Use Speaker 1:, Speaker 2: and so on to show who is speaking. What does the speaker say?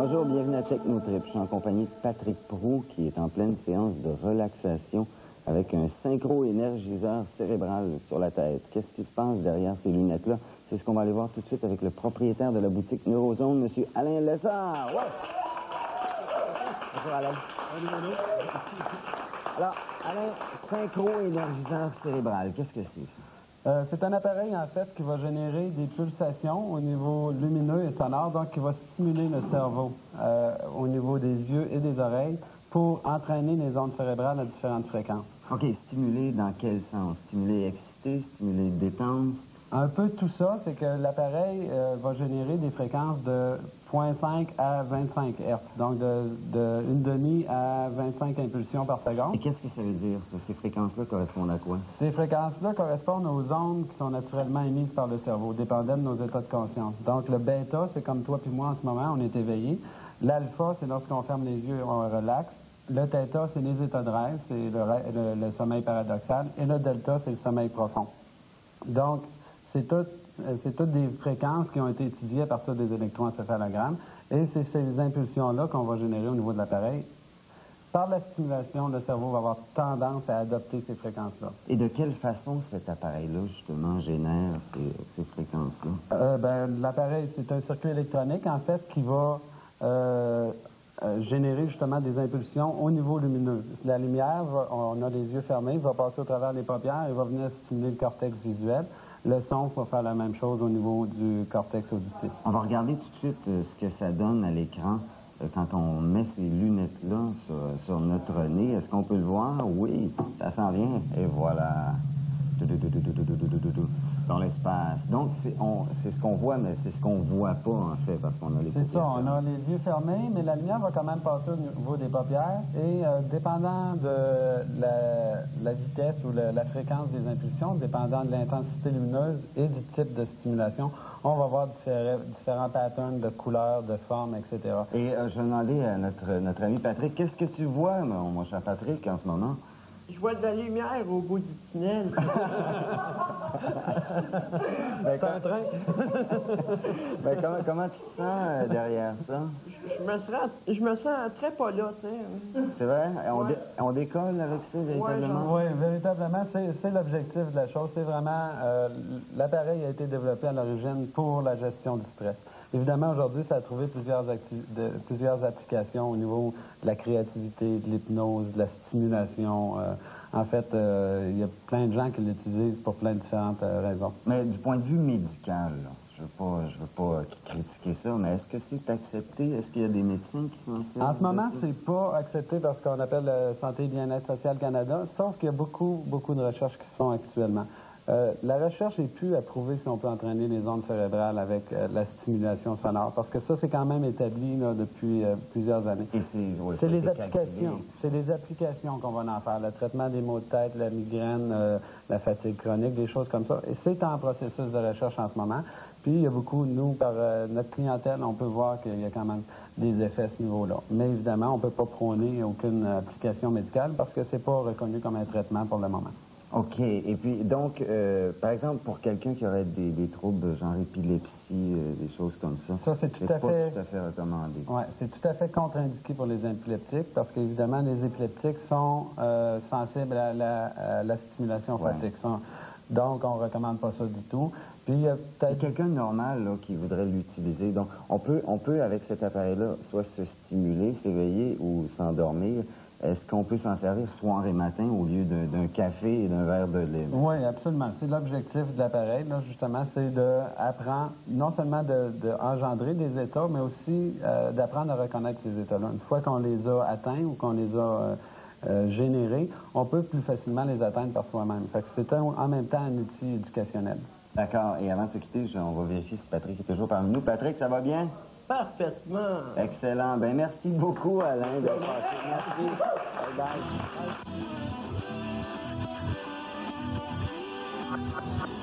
Speaker 1: Bonjour, bienvenue à Technotrip. Je suis en compagnie de Patrick Proulx qui est en pleine séance de relaxation avec un synchro-énergiseur cérébral sur la tête. Qu'est-ce qui se passe derrière ces lunettes-là? C'est ce qu'on va aller voir tout de suite avec le propriétaire de la boutique Neurozone, M. Alain Lessard. Ouais. Bonjour, Alain. Alors, Alain, synchro-énergiseur cérébral, qu'est-ce que c'est, ça?
Speaker 2: C'est un appareil, en fait, qui va générer des pulsations au niveau lumineux et sonore, donc qui va stimuler le cerveau au niveau des yeux et des oreilles pour entraîner les ondes cérébrales à différentes fréquences.
Speaker 1: OK, stimuler dans quel sens? Stimuler excité, stimuler détente?
Speaker 2: Un peu tout ça, c'est que l'appareil va générer des fréquences de 0,5 à 25 Hz, donc de une demi à 25 impulsions par seconde.
Speaker 1: Et qu'est-ce que ça veut dire, ça? Ces fréquences-là correspondent à quoi?
Speaker 2: Ces fréquences-là correspondent aux ondes qui sont naturellement émises par le cerveau, dépendant de nos états de conscience. Donc, le bêta, c'est comme toi puis moi en ce moment, on est éveillé. L'alpha, c'est lorsqu'on ferme les yeux et on relaxe. Le theta, c'est les états de rêve, c'est le sommeil paradoxal. Et le delta, c'est le sommeil profond. Donc, c'est toutes des fréquences qui ont été étudiées à partir des électroencéphalogrammes. Et c'est ces impulsions-là qu'on va générer au niveau de l'appareil. Par la stimulation, le cerveau va avoir tendance à adopter ces fréquences-là.
Speaker 1: Et de quelle façon cet appareil-là, justement, génère ces fréquences-là?
Speaker 2: L'appareil, c'est un circuit électronique, en fait, qui va générer, justement, des impulsions au niveau lumineux. La lumière, on a les yeux fermés, va passer au travers des paupières et va venir stimuler le cortex visuel. Le son va faire la même chose au niveau du cortex auditif.
Speaker 1: On va regarder tout de suite ce que ça donne à l'écran quand on met ces lunettes-là sur notre nez. Est-ce qu'on peut le voir? Oui, ça s'en vient. Et voilà. Dans l'espace. Donc, c'est ce qu'on voit, mais c'est ce qu'on voit pas, en fait, parce qu'on a les paupières.
Speaker 2: C'est ça, on a les yeux fermés, mais la lumière va quand même passer au niveau des paupières. Et dépendant de la vitesse ou la fréquence des impulsions, dépendant de l'intensité lumineuse et du type de stimulation, on va voir différents patterns de couleurs, de formes, etc.
Speaker 1: Et je vais demander à notre ami Patrick, qu'est-ce que tu vois, mon cher Patrick, en ce moment?
Speaker 3: Je vois de la lumière au bout du tunnel.
Speaker 2: C'est un train.
Speaker 1: Comment tu te sens derrière ça?
Speaker 3: Je me sens très pas là, tu sais.
Speaker 1: C'est vrai?
Speaker 3: Ouais.
Speaker 1: On décolle avec ça, véritablement?
Speaker 2: Oui, véritablement, c'est l'objectif de la chose. C'est vraiment... l'appareil a été développé à l'origine pour la gestion du stress. Évidemment, aujourd'hui, ça a trouvé plusieurs applications au niveau de la créativité, de l'hypnose, de la stimulation. En fait, il y a plein de gens qui l'utilisent pour plein de différentes raisons.
Speaker 1: Mais du point de vue médical, là, je veux pas critiquer ça, mais est-ce que c'est accepté? Est-ce qu'il y a des médecins qui s'en servent?
Speaker 2: En ce moment, c'est pas accepté par ce qu'on appelle Santé et Bien-être Social Canada, sauf qu'il y a beaucoup de recherches qui se font actuellement. La recherche n'est plus à prouver si on peut entraîner les ondes cérébrales avec la stimulation sonore, parce que ça, c'est quand même établi là, depuis plusieurs années.
Speaker 1: Et
Speaker 2: c'est les applications. C'est les applications qu'on va en faire. Le traitement des maux de tête, la migraine, la fatigue chronique, des choses comme ça. Et c'est en processus de recherche en ce moment. Puis, il y a beaucoup, nous, par notre clientèle, on peut voir qu'il y a quand même des effets à ce niveau-là. Mais évidemment, on ne peut pas prôner aucune application médicale parce que c'est pas reconnu comme un traitement pour le moment.
Speaker 1: OK. Et puis, donc, par exemple, pour quelqu'un qui aurait des troubles genre épilepsie, des choses comme ça,
Speaker 2: ça c'est tout à
Speaker 1: fait recommandé.
Speaker 2: Oui, c'est tout à fait contre-indiqué pour les épileptiques parce qu'évidemment, les épileptiques sont sensibles à la stimulation phatique. Donc, on ne recommande pas ça du tout. Puis, il y a peut-être...
Speaker 1: quelqu'un de normal là, qui voudrait l'utiliser. Donc, on peut, avec cet appareil-là, soit se stimuler, s'éveiller ou s'endormir. Est-ce qu'on peut s'en servir soir et matin au lieu d'un café et d'un verre de lait?
Speaker 2: Oui, absolument. C'est l'objectif de l'appareil, là, justement, c'est d'apprendre non seulement d'engendrer des états, mais aussi d'apprendre à reconnaître ces états-là. Une fois qu'on les a atteints ou qu'on les a générés, on peut plus facilement les atteindre par soi-même. Fait que c'est en même temps un outil éducationnel.
Speaker 1: D'accord. Et avant de se quitter, on va vérifier si Patrick est toujours parmi nous. Patrick, ça va bien?
Speaker 3: Parfaitement.
Speaker 1: Excellent. Ben merci beaucoup, Alain, d'être passé. Merci. Bye bye.